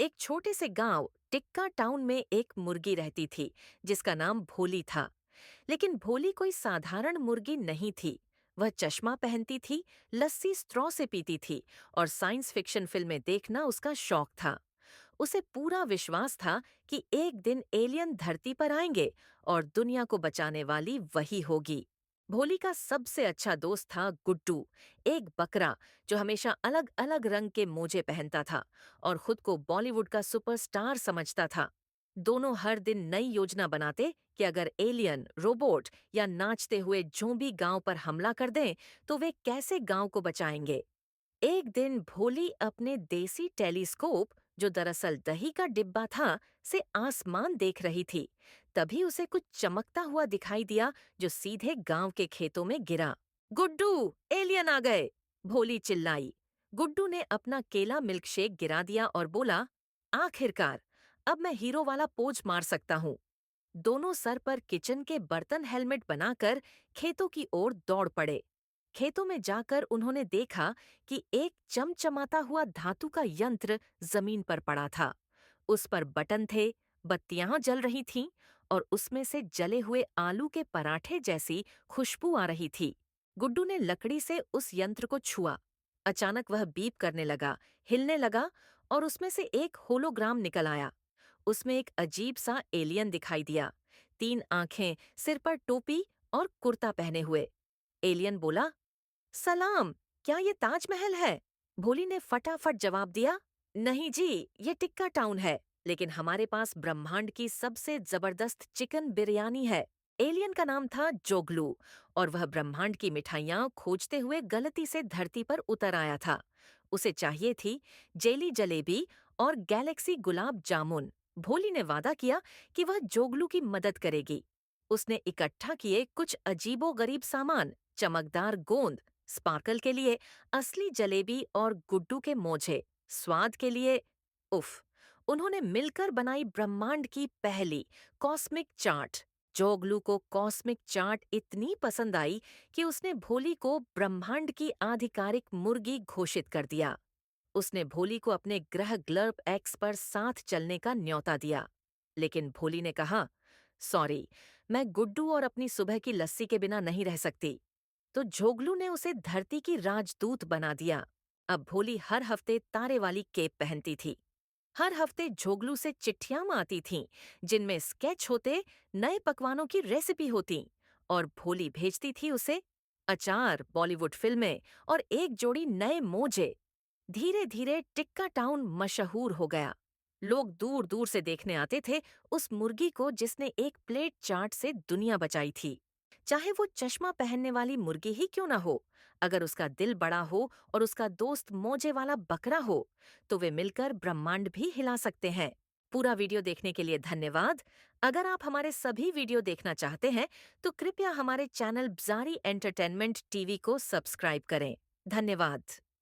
एक छोटे से गांव टिक्का टाउन में एक मुर्गी रहती थी जिसका नाम भोली था। लेकिन भोली कोई साधारण मुर्गी नहीं थी। वह चश्मा पहनती थी, लस्सी स्ट्रॉ से पीती थी और साइंस फिक्शन फिल्में देखना उसका शौक था। उसे पूरा विश्वास था कि एक दिन एलियन धरती पर आएंगे और दुनिया को बचाने वाली वही होगी। भोली का सबसे अच्छा दोस्त था गुड्डू, एक बकरा जो हमेशा अलग अलग रंग के मोजे पहनता था और खुद को बॉलीवुड का सुपरस्टार समझता था। दोनों हर दिन नई योजना बनाते कि अगर एलियन, रोबोट या नाचते हुए जोंबी गांव पर हमला कर दें तो वे कैसे गांव को बचाएंगे। एक दिन भोली अपने देसी टेलीस्कोप, जो दरअसल दही का डिब्बा था, से आसमान देख रही थी। तभी उसे कुछ चमकता हुआ दिखाई दिया जो सीधे गांव के खेतों में गिरा। गुड्डू, एलियन आ गए! भोली चिल्लाई। गुड्डू ने अपना केला मिल्कशेक गिरा दिया और बोला, आखिरकार, अब मैं हीरो वाला पोज मार सकता हूँ। दोनों सर पर किचन के बर्तन हेलमेट बनाकर खेतों की ओर दौड़ पड़े। खेतों में जाकर उन्होंने देखा कि एक चमचमाता हुआ धातु का यंत्र जमीन पर पड़ा था। उस पर बटन थे, बत्तियां जल रही थीं और उसमें से जले हुए आलू के पराठे जैसी खुशबू आ रही थी। गुड्डू ने लकड़ी से उस यंत्र को छुआ। अचानक वह बीप करने लगा, हिलने लगा और उसमें से एक होलोग्राम निकल आया। उसमें एक अजीब सा एलियन दिखाई दिया, 3 आंखें, सिर पर टोपी और कुर्ता पहने हुए। एलियन बोला, सलाम, क्या ये ताजमहल है? भोली ने फटाफट जवाब दिया, नहीं जी, ये टिक्का टाउन है, लेकिन हमारे पास ब्रह्मांड की सबसे जबरदस्त चिकन बिरयानी है। एलियन का नाम था जोगलू और वह ब्रह्मांड की मिठाइयाँ खोजते हुए गलती से धरती पर उतर आया था। उसे चाहिए थी जेली जलेबी और गैलेक्सी गुलाब जामुन। भोली ने वादा किया कि वह जोगलू की मदद करेगी। उसने इकट्ठा किए कुछ अजीबोगरीब सामान, चमकदार गोंद, स्पार्कल के लिए असली जलेबी और गुड्डू के मोजे, स्वाद के लिए उफ। उन्होंने मिलकर बनाई ब्रह्मांड की पहली कॉस्मिक चाट। जोगलू को कॉस्मिक चाट इतनी पसंद आई कि उसने भोली को ब्रह्मांड की आधिकारिक मुर्गी घोषित कर दिया। उसने भोली को अपने ग्रह ग्लर्प एक्स पर साथ चलने का न्योता दिया। लेकिन भोली ने कहा, सॉरी, मैं गुड्डू और अपनी सुबह की लस्सी के बिना नहीं रह सकती। तो जोगलू ने उसे धरती की राजदूत बना दिया। अब भोली हर हफ्ते तारे वाली केप पहनती थी। हर हफ्ते जोगलू से चिट्ठियां आती थीं जिनमें स्केच होते, नए पकवानों की रेसिपी होती और भोली भेजती थी उसे अचार, बॉलीवुड फिल्में और एक जोड़ी नए मोजे। धीरे धीरे टिक्का टाउन मशहूर हो गया। लोग दूर दूर से देखने आते थे उस मुर्गी को जिसने एक प्लेट चाट से दुनिया बचाई थी। चाहे वो चश्मा पहनने वाली मुर्गी ही क्यों ना हो, अगर उसका दिल बड़ा हो और उसका दोस्त मोजे वाला बकरा हो, तो वे मिलकर ब्रह्मांड भी हिला सकते हैं। पूरा वीडियो देखने के लिए धन्यवाद। अगर आप हमारे सभी वीडियो देखना चाहते हैं, तो कृपया हमारे चैनल ब्जारी एंटरटेनमेंट टीवी को सब्सक्राइब करें। धन्यवाद।